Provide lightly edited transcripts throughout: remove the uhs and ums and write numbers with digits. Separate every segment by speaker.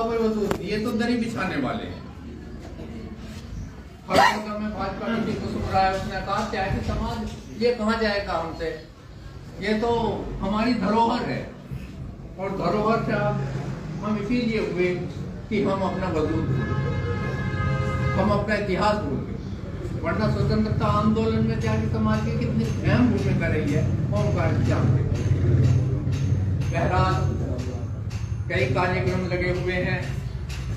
Speaker 1: भाई वो तो ये तो दरी बिछाने वाले हैं। में भाजपा नीति को सुन रहा है, उसने कहा त्यागी समाज ये कहाँ जाएगा हमसे, ये तो हमारी धरोहर है और धरोहर से हम इसीलिए हुए कि हम अपना वजूद हम अपना इतिहास भूल गए, वरना स्वतंत्रता आंदोलन में त्यागी समाज की कितनी अहम भूमिका रही है वो हम जानते। बहरहाल कई कार्यक्रम लगे हुए हैं,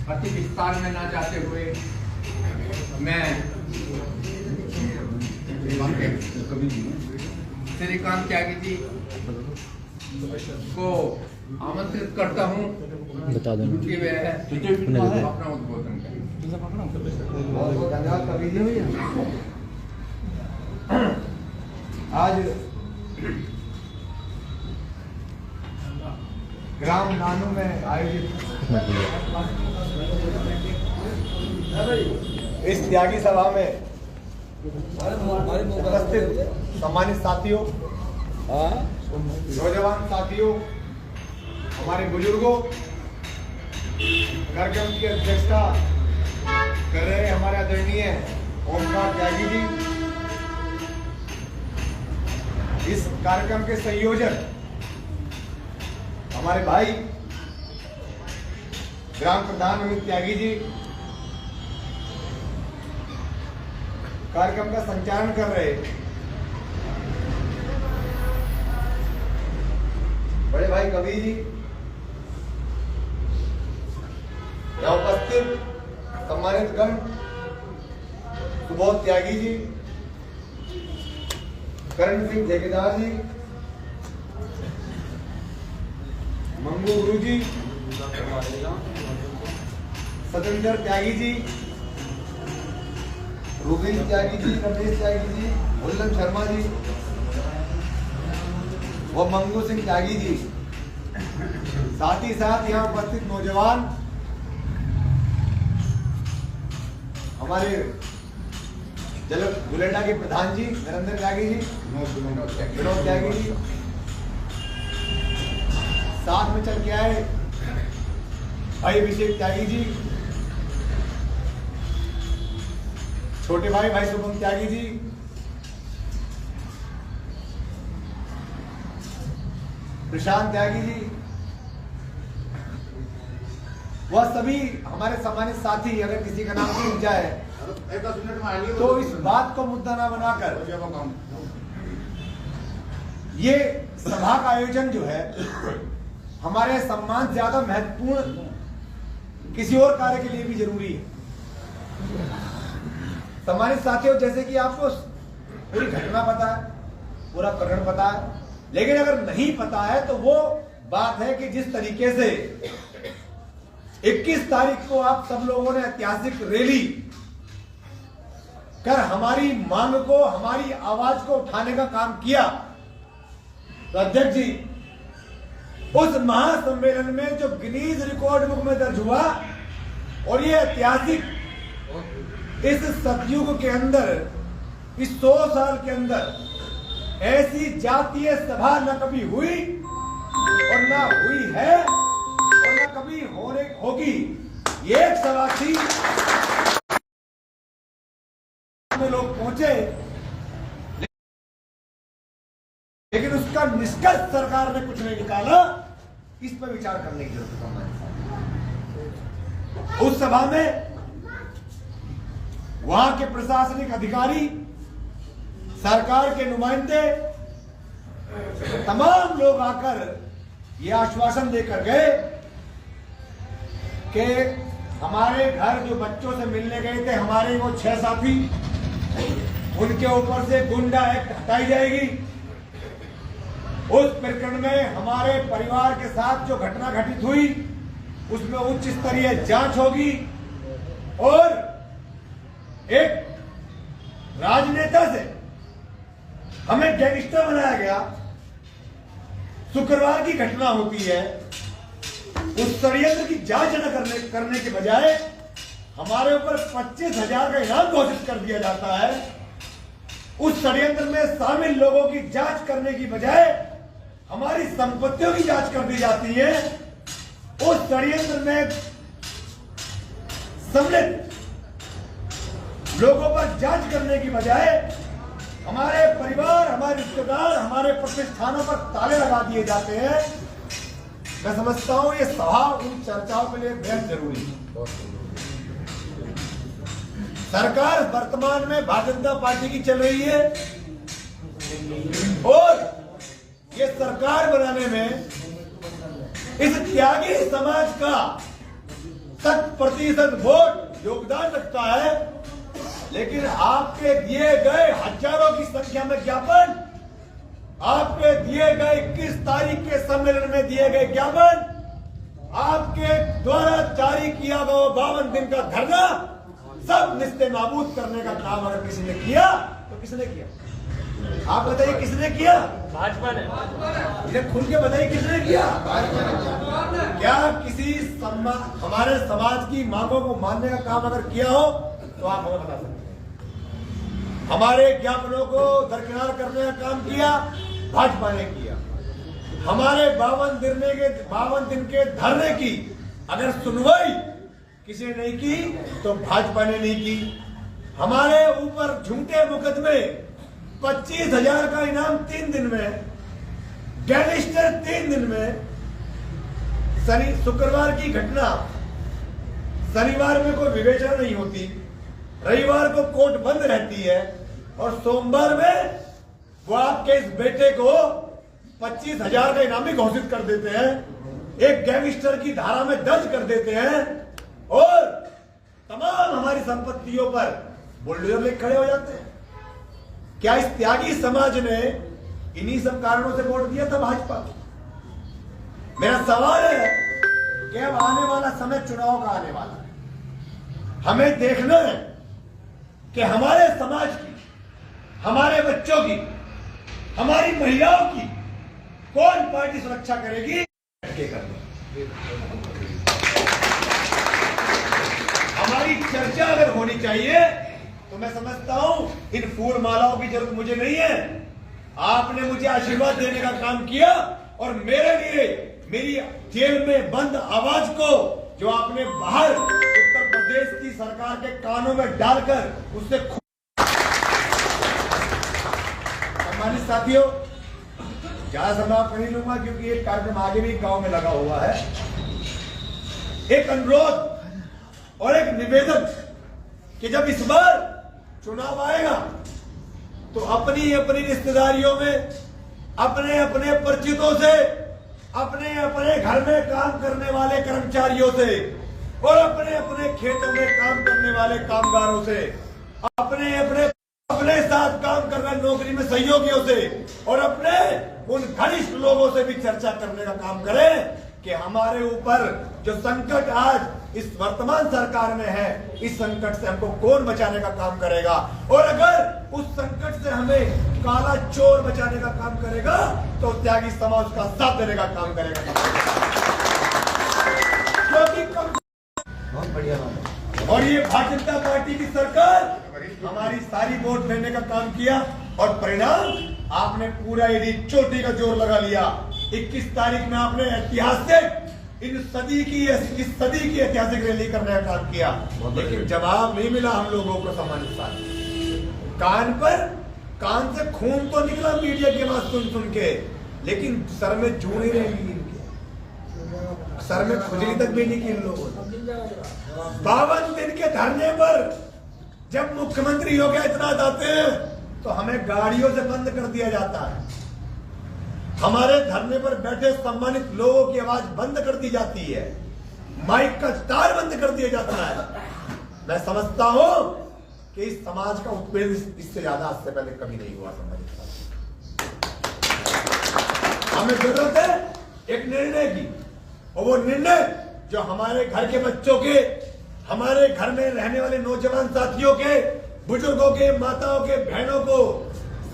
Speaker 1: अति विस्तार में ना जाते हुए मैं श्रीकांत त्यागी जी को आमंत्रित करता हूं कि वह अपना उद्बोधन करें।
Speaker 2: बहुत धन्यवाद कवि जी। आज ग्राम नानू में आयोजित इस त्यागी सभा में उपस्थित सम्मानित साथियों, नौजवान साथियों, हमारे बुजुर्गों, कार्यक्रम की अध्यक्षता कर रहे हमारे आदरणीय ओमकार त्यागी जी, इस कार्यक्रम के संयोजक हमारे भाई ग्राम प्रधान अमित त्यागी जी, कार्यक्रम का संचालन कर रहे बड़े भाई कवि जी, यहाँ उपस्थित सम्मानित गण सुबोध त्यागी जी, करण सिंह ठेकेदार जी, मंगू गुरु जी, सतेंद्र त्यागी जी, रूबेश त्यागी जी, रमेश त्यागी जी, उल्लम शर्मा जी व मंगू सिंह त्यागी जी, साथ ही साथ यहाँ उपस्थित नौजवान, हमारे जुलेडा के प्रधान जी नरेंद्र त्यागी जी, विनोद त्यागी जी, साथ में चल के आए भाई अभिषेक त्यागी जी, छोटे भाई भाई शुभम त्यागी जी, प्रशांत त्यागी जी, वह सभी हमारे सम्मानित साथी, अगर किसी का नाम छूट जाए तो इस बात को मुद्दा ना बनाकर ये सभा का आयोजन जो है हमारे सम्मान ज्यादा महत्वपूर्ण किसी और कार्य के लिए भी जरूरी है। सम्मानित साथियों, जैसे कि आपको पूरी घटना पता है, पूरा प्रकरण पता है, लेकिन अगर नहीं पता है तो वो बात है कि जिस तरीके से 21 तारीख को आप सब लोगों ने ऐतिहासिक रैली कर हमारी मांग को, हमारी आवाज को उठाने का काम किया, तो अध्यक्ष जी उस महासम्मेलन में जो गिनीज रिकॉर्ड बुक में दर्ज हुआ और ये ऐतिहासिक इस सतयुग के अंदर, इस 100 साल के अंदर ऐसी जातीय सभा न कभी हुई और न हुई है और न कभी होगी। एक सभा थी में लोग पहुंचे, लेकिन उसका निष्कर्ष सरकार ने कुछ नहीं निकाला। इस पर विचार करने की जरूरत है। उस सभा में वहां के प्रशासनिक अधिकारी, सरकार के नुमाइंदे, तमाम लोग आकर यह आश्वासन देकर गए कि हमारे घर जो बच्चों से मिलने गए थे, हमारे वो 6 साथी, उनके ऊपर से गुंडा एक्ट हटाई जाएगी। उस प्रकरण में हमारे परिवार के साथ जो घटना घटित हुई उसमें उच्च स्तरीय जांच होगी और एक राजनेता से हमें गैंगस्टर बनाया गया। शुक्रवार की घटना होती है, उस षड्यंत्र की जांच न करने के बजाय हमारे ऊपर 25,000 का इनाम घोषित कर दिया जाता है। उस षड्यंत्र में शामिल लोगों की जांच करने की बजाय हमारी संपत्तियों की जांच कर दी जाती है। उस षड्यंत्र में सम्मिलित लोगों पर जांच करने की बजाय हमारे परिवार, हमारे रिश्तेदार, हमारे प्रतिष्ठानों पर ताले लगा दिए जाते हैं। मैं समझता हूं ये सभा उन चर्चाओं के लिए बेहद जरूरी है। सरकार वर्तमान में भारतीय जनता पार्टी की चल रही है और ये सरकार बनाने में इस त्यागी समाज का 100% वोट योगदान रखता है। लेकिन आपके दिए गए हजारों की संख्या में ज्ञापन, आपके दिए गए 21 तारीख के सम्मेलन में दिए गए ज्ञापन, आपके द्वारा जारी किया गया 52 दिन का धरना, सब निस्ते नाबूद करने का काम अगर किसी ने किया तो किसने किया? आप बताइए किसने किया?
Speaker 3: भाजपा ने।
Speaker 2: इन्हें खुल के बताइए किसने किया? क्या किसी हमारे समाज की मांगों को मानने का काम अगर किया हो तो आप हमें बता सकते हैं। हमारे ज्ञापनों को दरकिनार करने का काम किया भाजपा ने किया। हमारे 52 दिन के धरने की अगर सुनवाई किसी ने नहीं की तो भाजपा ने नहीं की। हमारे ऊपर झूठे मुकदमे, 25,000 का इनाम 3 दिन में, गैंगस्टर 3 दिन में, शुक्रवार की घटना, शनिवार में कोई विवेचना नहीं होती, रविवार को कोर्ट बंद रहती है और सोमवार में वो आपके इस बेटे को 25,000 का इनामी घोषित कर देते हैं, एक गैंगस्टर की धारा में दर्ज कर देते हैं और तमाम हमारी संपत्तियों पर बुलडोजर लेकर खड़े हो जाते हैं। क्या इस त्यागी समाज ने इन्हीं सब कारणों से वोट दिया था भाजपा? मेरा सवाल है कि अब आने वाला समय चुनाव का आने वाला है, हमें देखना है कि हमारे समाज की, हमारे बच्चों की, हमारी महिलाओं की कौन पार्टी सुरक्षा करेगी। हमारी चर्चा अगर होनी चाहिए तो मैं समझता हूं इन फूल मालाओं की जरूरत मुझे नहीं है। आपने मुझे आशीर्वाद देने का काम किया और मेरे लिए मेरी जेल में बंद आवाज को जो आपने बाहर उत्तर प्रदेश की सरकार के कानों में डालकर उससे सम्मानित साथियों, ज्यादा समय आप नहीं लूंगा क्योंकि एक कार्यक्रम आगे भी गांव में लगा हुआ है। एक अनुरोध और एक निवेदन कि जब इस बार चुनाव आएगा तो अपनी अपनी रिश्तेदारियों में, अपने अपने परिचितों से, अपने अपने घर में काम करने वाले कर्मचारियों से और अपने अपने खेतों में काम करने वाले कामगारों से, अपने साथ काम कर रहे नौकरी में सहयोगियों से और अपने उन घनिष्ठ लोगों से भी चर्चा करने का काम करें कि हमारे ऊपर जो संकट आज इस वर्तमान सरकार में है, इस संकट से हमको कौन बचाने का काम करेगा और अगर उस संकट से हमें काला चोर बचाने का काम करेगा तो त्यागी समाज का साथ देने का काम करेगा। क्योंकि बहुत बढ़िया बात। और ये भारतीय जनता पार्टी की सरकार हमारी सारी वोट लेने का काम किया और परिणाम आपने पूरा यदि चोटी का जोर लगा लिया। 21 तारीख में आपने ऐतिहासिक इस सदी की ऐतिहासिक रैली करने का काम किया, लेकिन जवाब नहीं मिला हम लोगों को। सम्मानित साथी, कान से खून तो निकला मीडिया की आवाज सुन के, लेकिन सर में जूं नहीं रहेगी इनके, सर में खुजली तक भी नहीं की इन लोगों ने। 52 दिन के धरने पर जब मुख्यमंत्री योगी आदित्यनाथ आते हैं तो हमें गाड़ियों से बंद कर दिया जाता है, हमारे धरने पर बैठे सम्मानित लोगों की आवाज बंद कर दी जाती है, माइक का तार बंद कर दिया जाता है। मैं समझता हूं कि इस समाज का उत्पीड़न इससे ज्यादा आज से पहले कभी नहीं हुआ। हमें जरूरत है एक निर्णय की, और वो निर्णय जो हमारे घर के बच्चों के, हमारे घर में रहने वाले नौजवान साथियों के, बुजुर्गों के, माताओं के, बहनों को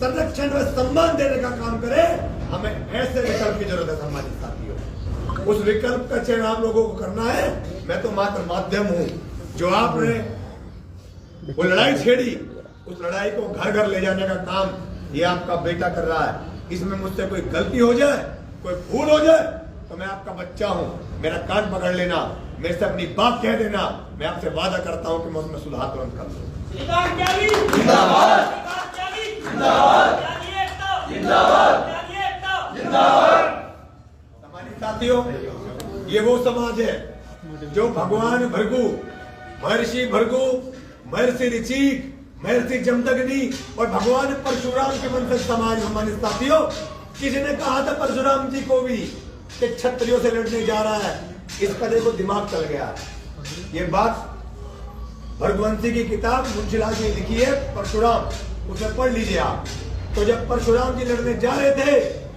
Speaker 2: संरक्षण व सम्मान देने का काम करें। हमें ऐसे विकल्प की जरूरत है सम्मानित साथियों। उस विकल्प का चयन आप लोगों को करना है। मैं तो मात्र माध्यम हूं। जो आपने वो लड़ाई छेड़ी, उस लड़ाई को घर घर ले जाने का काम ये आपका बेटा कर रहा है। इसमें मुझसे कोई गलती हो जाए, कोई भूल हो जाए तो मैं आपका बच्चा हूं, मेरा कान पकड़ लेना, मेरे से अपनी बात कह देना, मैं आपसे वादा करता हूं कि मैं उसमें सुधार तुरंत कर लूंगा। सम्मानित साथियों, ये वो समाज है जो भगवान भृगु, महर्षि भृगु, महर्षि ऋचिक, महर्षि जमदग्नि और भगवान परशुराम के वंशज समाज। सम्मानित साथियों, किसी ने कहा था परशुराम जी को भी कि क्षत्रियों से लड़ने जा रहा है, इसका देखो दिमाग चल गया। ये बात भरतवंशी की किताब मुंशीलाल जी ने लिखी है परशुराम, उसे पढ़ लीजिए आप। तो जब परशुराम जी लड़ने जा रहे थे,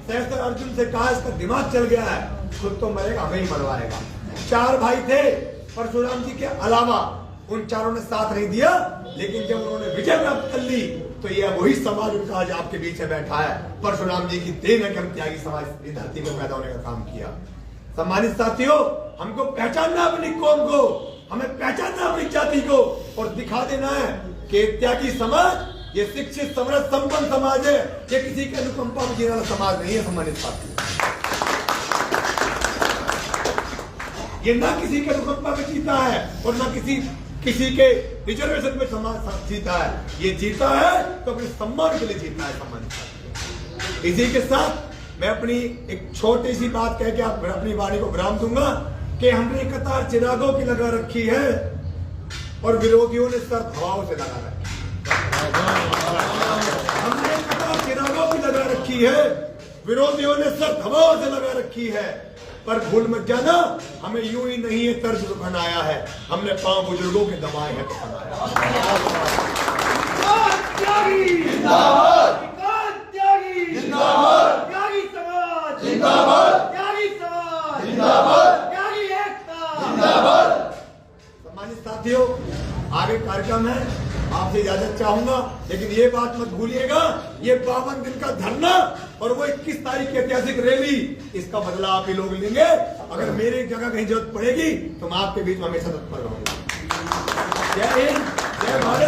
Speaker 2: सहस्त्र अर्जुन से कहा इसका दिमाग चल गया है, खुद तो मरेगा, हमें ही मरवाएगा। 4 भाई थे परशुराम जी के अलावा, उन चारों ने साथ नहीं दिया, लेकिन जब उन्होंने विजय प्राप्त कर ली तो ये वही समाज उनका आज आपके बीच में बैठा है। परशुराम जी की देन है कि हम त्यागी समाज इस धरती में पैदा होने का काम किया। सम्मानित साथियों, हमको पहचानना अपनी कौम को, हमें पहचानना अपनी जाति को और दिखा देना है कि त्यागी समाज ये शिक्षित, समृद्ध, संपन्न समाज है, ये किसी के अनुकंपा में जीने वाला समाज नहीं है। सम्मानित साथियों, ये ना किसी के अनुकंपा में जीता है और ना किसी के रिजर्वेशन में समाज जीता है, ये जीता है तो अपने सम्मान के लिए जीता है। सम्मानित साथियों, इसी के साथ मैं अपनी एक छोटी सी बात कह के आप अपनी वाणी को विराम दूंगा कि हमने कतार चिरागों की लगा रखी है और विरोधियों ने सर हवाओं से लगा रखी है। हमने कतार चिरागों की लगा रखी है, विरोधियों ने सर हवाओं से लगा रखी है। पर भूल मत जाना, हमें यूं ही नहीं है तर्ज बनाया है, हमने पांव बुजुर्गों के दबाए हैं तो बनाया। त्यागी जिंदाबाद, त्यागी जिंदाबाद, त्यागी समाज जिंदाबाद, त्यागी समाज जिंदाबाद, त्यागी एकता जिंदाबाद। सम्मानित साथियों, आगे कार्यक्रम है, आपसे इजाजत चाहूंगा, लेकिन ये बात मत भूलिएगा, ये 52 दिन का धरना और वो 21 तारीख की ऐतिहासिक रैली, इसका बदला आप ही लोग लेंगे। अगर मेरी जगह कहीं जरूरत पड़ेगी तो मैं आपके बीच में हमेशा तत्पर रहूंगा। जय हिंद, जय भारत।